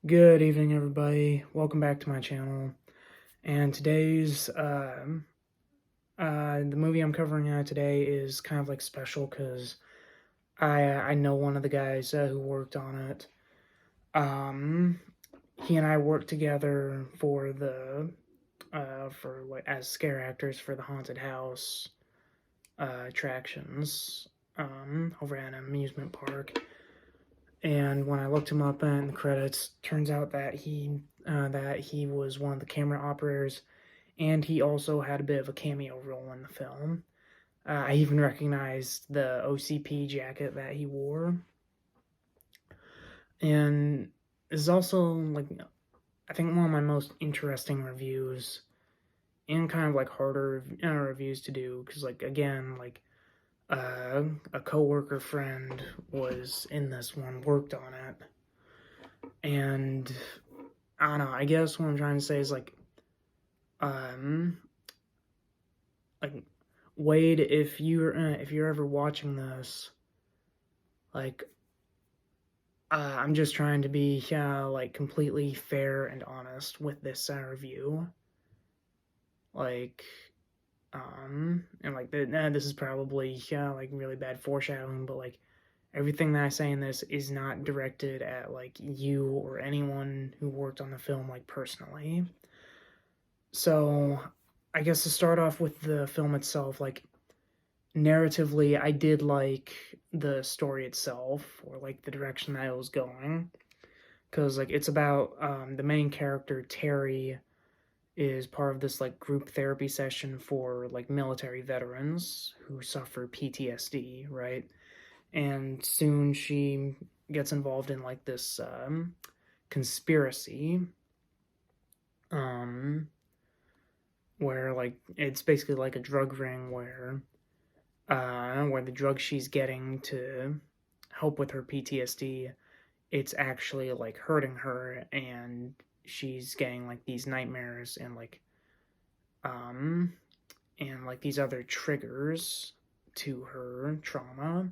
Good evening, everybody. Welcome back to my channel. And the movie I'm covering today is kind of like special because I know one of the guys who worked on it. Um, he and I worked together for as scare actors for the haunted house attractions over at an amusement park. And when I looked him up in the credits, turns out that he was one of the camera operators, and he also had a bit of a cameo role in the film. I even recognized the OCP jacket that he wore, and this is also like I think one of my most interesting reviews, and kind of like harder reviews to do because a coworker friend was in this one, worked on it, and I don't know. I guess what I'm trying to say is um, like Wade, if you're ever watching this, like, I'm just trying to be like completely fair and honest with this review. Like, and like this is probably like really bad foreshadowing, but like everything that I say in this is not directed at like you or anyone who worked on the film like personally. So, I guess to start off with the film itself, like narratively, I did like the story itself or like the direction that it was going because like it's about the main character Terry is part of this like group therapy session for like military veterans who suffer PTSD, right? And soon she gets involved in like this conspiracy um where like it's basically like a drug ring where the drug she's getting to help with her PTSD, it's actually like hurting her, and she's getting like these nightmares um and like these other triggers to her trauma.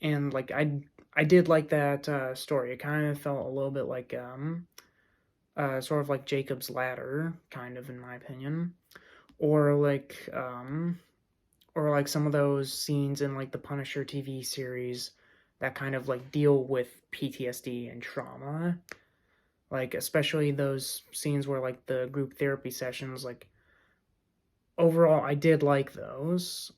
And like I did like that story. It kind of felt a little bit like sort of like Jacob's Ladder, kind of in my opinion, or like some of those scenes in like the Punisher TV series that kind of like deal with PTSD and trauma. Like especially those scenes where like the group therapy sessions, like overall I did like those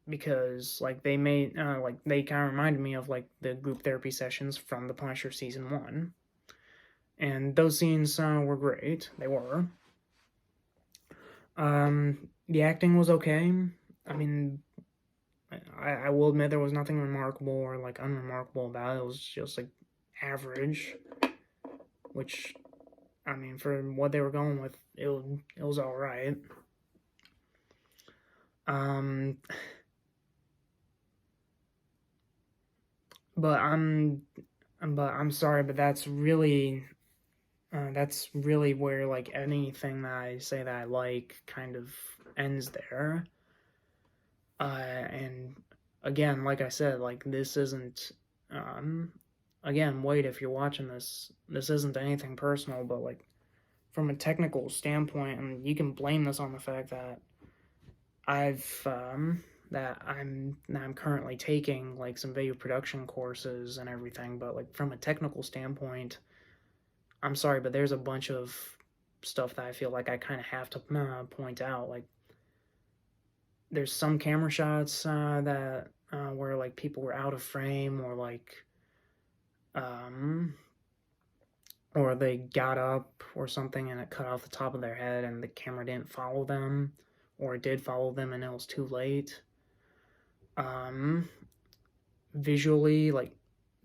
because like they kind of reminded me of like the group therapy sessions from the Punisher season 1. And those scenes were great. They were. The acting was okay. I mean, I will admit there was nothing remarkable or like unremarkable about it. It was just like average, which I mean for what they were going with, it was all right. Um, but I'm sorry, but that's really where like anything that I say that I like kind of ends there. And again, like I said, like this isn't again, Wade, if you're watching this, this isn't anything personal, but like from a technical standpoint, and you can blame this on the fact that I've that I'm currently taking like some video production courses and everything, but like from a technical standpoint, I'm sorry, but there's a bunch of stuff that I feel like I kind of have to point out. Like there's some camera shots that where like people were out of frame um or they got up or something and it cut off the top of their head and the camera didn't follow them, or it did follow them and it was too late. um Visually, like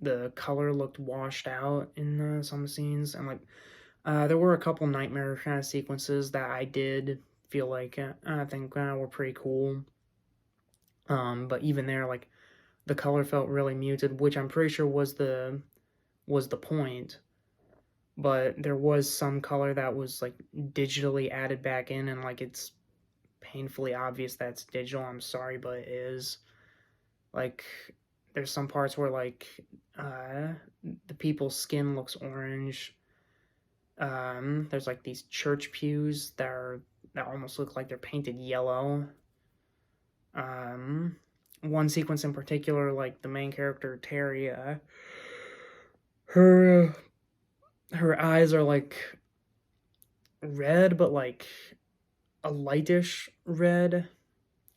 the color looked washed out in some scenes, and like there were a couple nightmare kind of sequences that I did feel like I think were pretty cool. But even there, like the color felt really muted, which I'm pretty sure was the point. But there was some color that was like digitally added back in, and like it's painfully obvious that's digital. I'm sorry, but it is. Like there's some parts where like uh the people's skin looks orange, There's like these church pews that almost look like they're painted yellow. One sequence in particular, like the main character Terry, her her eyes are like red, but like a lightish red,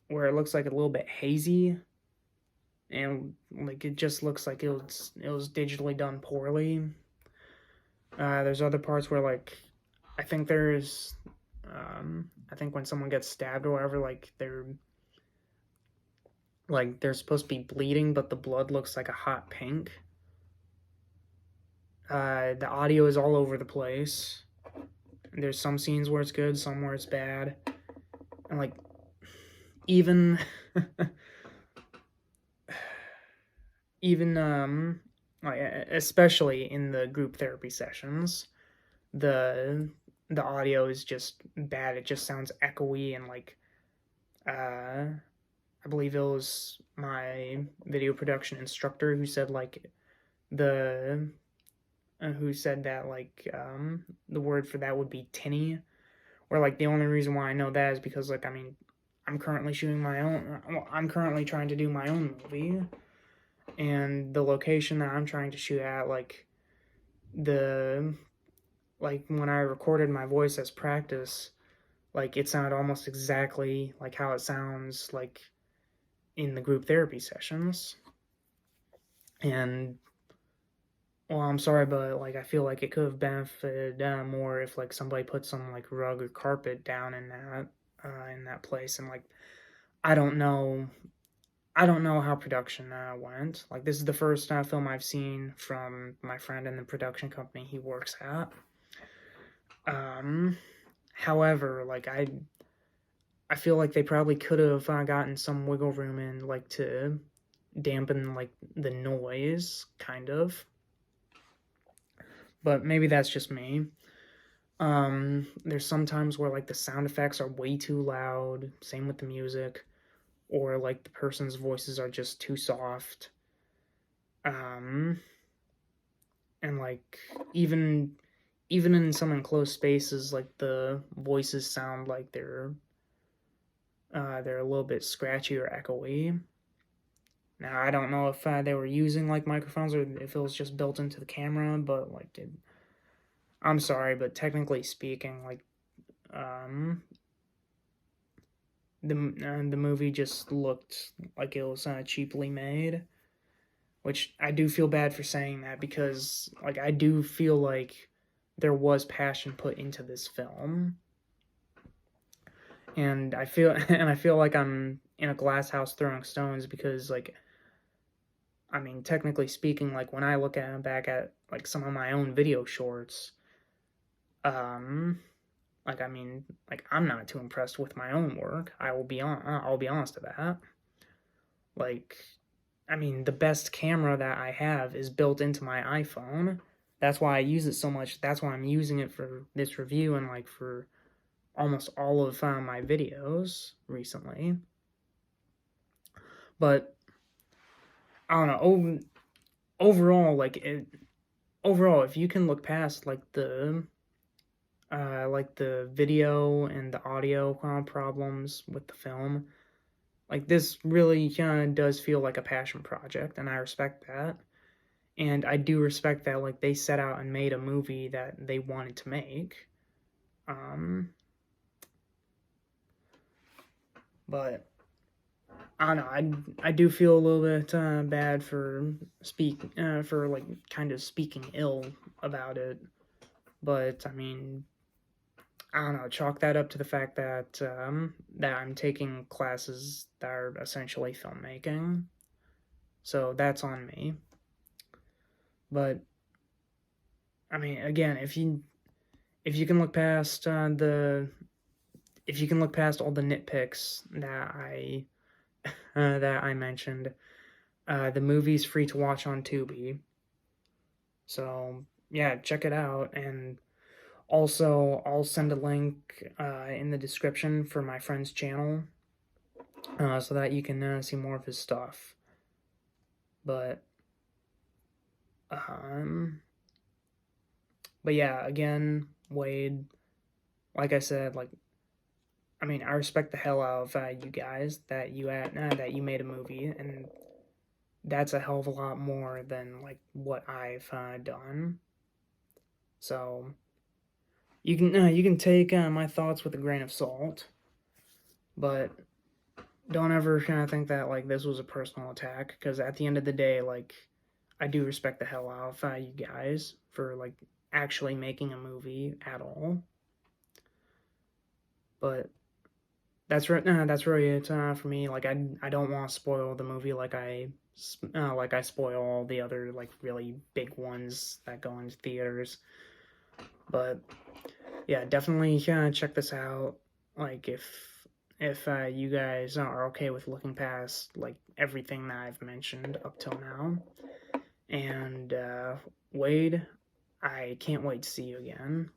where it looks like a little bit hazy, and like it just looks like it was digitally done poorly. There's other parts where like I think I think when someone gets stabbed or whatever, like they're supposed to be bleeding, but the blood looks like a hot pink. The audio is all over the place. There's some scenes where it's good, some where it's bad, and like even even like especially in the group therapy sessions, the audio is just bad. It just sounds echoey and like I believe it was my video production instructor who said like the who said that like the word for that would be tinny, or like the only reason why I know that is because like I mean I'm currently I'm currently trying to do my own movie, and the location that I'm trying to shoot at, like when I recorded my voice as practice, like it sounded almost exactly like how it sounds like in the group therapy sessions. And well, I'm sorry, but like I feel like it could have benefited more if like somebody put some like rug or carpet down in that place. And like I don't know how production went. Like this is the first film I've seen from my friend in the production company he works at. However, like I feel like they probably could have gotten some wiggle room in like to dampen like the noise, kind of. But maybe that's just me. There's some times where like the sound effects are way too loud, same with the music, or like the person's voices are just too soft. And like even in some enclosed spaces, like the voices sound like they're a little bit scratchy or echoey. Now I don't know if they were using like microphones or if it was just built into the camera, but like I'm sorry, but technically speaking, like the movie just looked like it was cheaply made, which I do feel bad for saying that because like I do feel like there was passion put into this film. And I feel like I'm in a glass house throwing stones because like I mean technically speaking, like when I look back at like some of my own video shorts, like I mean like I'm not too impressed with my own work. I'll be honest about that. Like I mean the best camera that I have is built into my iPhone. That's why I use it so much. That's why I'm using it for this review and like for almost all of my videos recently. But I don't know. Overall, if you can look past like the video and the audio problems with the film, like this really kind of does feel like a passion project, and I respect that. And I do respect that like they set out and made a movie that they wanted to make. But I don't know. I do feel a little bit bad for like kind of speaking ill about it. But I mean, I don't know. Chalk that up to the fact that that I'm taking classes that are essentially filmmaking, so that's on me. But I mean, again, if you can look past all the nitpicks that I mentioned, the movie's free to watch on Tubi. So yeah, check it out. And also, I'll send a link in the description for my friend's channel so that you can see more of his stuff. But yeah, again, Wade, like I said, I respect the hell out of you guys that you made a movie, and that's a hell of a lot more than like what I've done. So you can take my thoughts with a grain of salt, but don't ever kind of think that like this was a personal attack, because at the end of the day, like I do respect the hell out of you guys for like actually making a movie at all. But that's really it for me. Like I don't want to spoil the movie like I spoil all the other like really big ones that go into theaters. But yeah, definitely check this out. Like if you guys are okay with looking past like everything that I've mentioned up till now. And Wade, I can't wait to see you again.